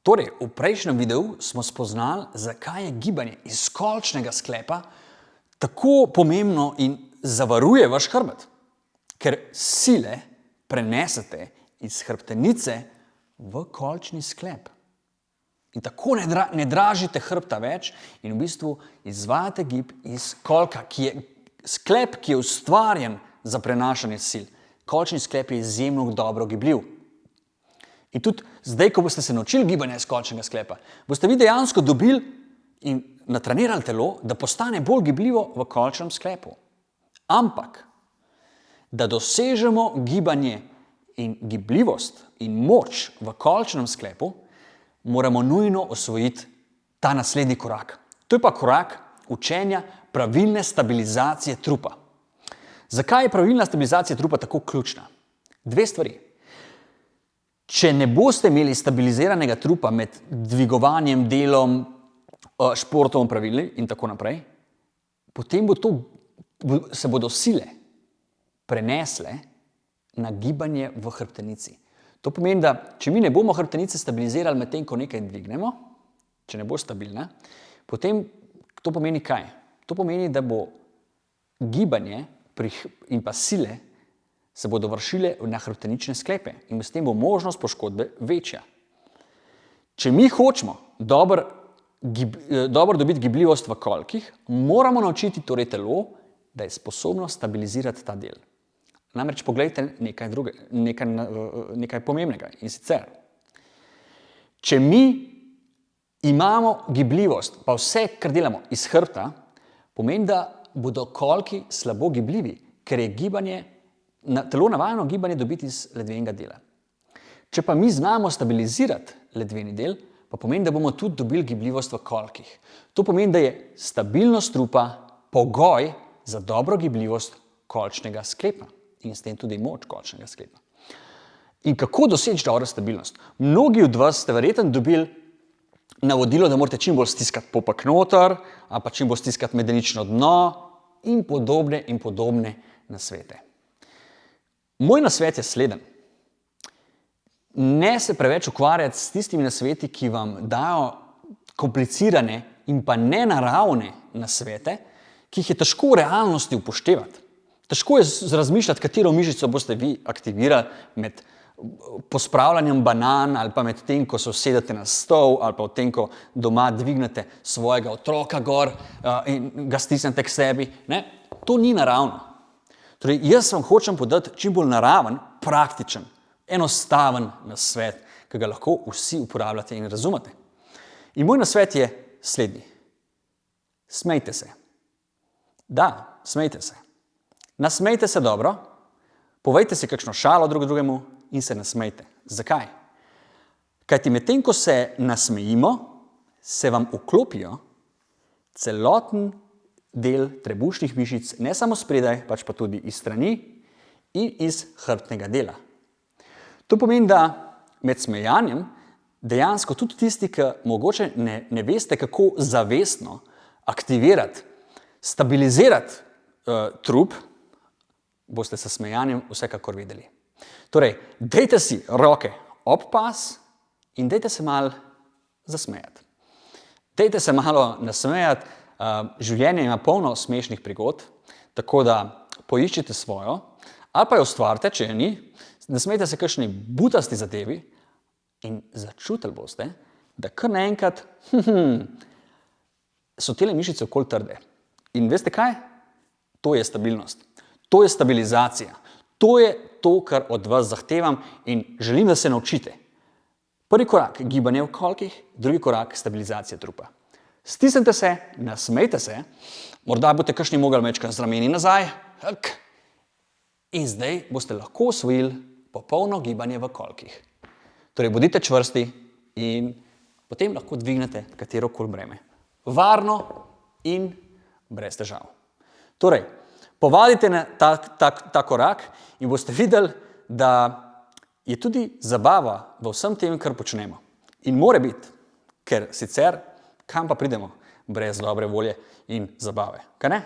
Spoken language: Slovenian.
Torej, v prejšnjem videu smo spoznali, zakaj je gibanje iz kolčnega sklepa tako pomembno in zavaruje vaš hrbet. Ker sile prenesete iz hrbtenice v kolčni sklep. In tako ne dražite hrbta več in v bistvu izvajate gib iz kolka, ki je sklep, ki je ustvarjen za prenašanje sil. Kolčni sklep je izjemno dobro gibljiv. In tudi zdaj, ko boste se naučili gibanja iz kolčnega sklepa, boste vi dejansko dobili in natrenirali telo, da postane bolj gibljivo v kolčnem sklepu. Ampak, da dosežemo gibanje in gibljivost in moč v kolčnem sklepu, moramo nujno osvojiti ta naslednji korak. To je pa korak učenja pravilne stabilizacije trupa. Zakaj je pravilna stabilizacija trupa tako ključna? Dve stvari. Če ne boste imeli stabiliziranega trupa med dvigovanjem, delom, športom, pravili in tako naprej, potem se bodo sile prenesle na gibanje v hrbtenici. To pomeni, da če mi ne bomo hrbtenice stabilizirali medtem, ko nekaj dvignemo, če ne bo stabilna, potem to pomeni kaj? To pomeni, da bo gibanje in pa sile se bodo vršile na hrbtenične sklepe in s tem bo možnost poškodbe večja. Če mi hočemo dobro dobiti gibljivost v kolkih, moramo naučiti torej telo, da je sposobno stabilizirati ta del. Namreč poglejte nekaj pomembnega in sicer, če mi imamo gibljivost, pa vse, kar delamo iz hrbta, pomeni, da bodo kolki slabo gibljivi, ker je telo navajeno gibanje dobiti iz ledvenega dela. Če pa mi znamo stabilizirati ledveni del, pa pomeni, da bomo tudi dobili gibljivost v kolkih. To pomeni, da je stabilnost trupa pogoj za dobro gibljivost kolčnega sklepa in s tem tudi moč kolčnega sklepa. In kako doseči dobro stabilnost? Mnogi od vas ste verjetno dobili navodilo, da morate čim bolj stiskati popek noter, ali pa čim bolj stiskati medenično dno in podobne nasvete. Moj nasvet je sleden. Ne se preveč ukvarjati s tistimi nasveti, ki vam dajo komplicirane in pa nenaravne nasvete, ki jih je težko v realnosti upoštevati. Težko je razmišljati, katero mišico boste vi aktivirali med pospravljanjem banan ali pa med tem, ko se usedete na stol ali pa v tem, ko doma dvignete svojega otroka gor in ga stisnete k sebi. Ne? To ni naravno. Torej, jaz vam hočem podati čim bolj naraven, praktičen, enostaven nasvet, ki ga lahko vsi uporabljate in razumete. In moj nasvet je slednji. Smejte se. Da, smejte se. Nasmejte se dobro, povejte si kakšno šalo drug drugemu in se nasmejte. Zakaj? Kajti medtem, ko se nasmejimo, se vam vklopijo celoten del trebušnih mišic, ne samo spredaj, pač pa tudi iz strani in iz hrbtnega dela. To pomeni, da med smejanjem dejansko tudi tisti, ki mogoče ne veste, kako zavestno aktivirati, stabilizirati trup, boste s smejanjem vsekakor videli. Torej, dajte si roke ob pas in dajte se malo zasmejati. Dajte se malo nasmejati. Življenje ima polno smešnih prigod, tako da poiščite svojo, ali pa jo ustvarite, če je ni, nasmejte se kakšni butasti zadevi in začutili boste, da kar naenkrat so tele mišice okoli trde. In veste kaj? To je stabilnost. To je stabilizacija. To je to, kar od vas zahtevam in želim, da se naučite. Prvi korak gibanje v kolkih, drugi korak stabilizacija trupa. Stisnite se, nasmejte se, morda boste kakšni mogli mečkati z rameni nazaj in zdaj boste lahko osvojili popolno gibanje v kolkih. Torej, bodite čvrsti in potem lahko dvignete katerokoli breme. Varno in brez težav. Torej, povadite na ta korak in boste videli, da je tudi zabava v vsem tem, kar počnemo. In mora biti, ker sicer kam pa pridemo brez dobre volje in zabave, kaj ne?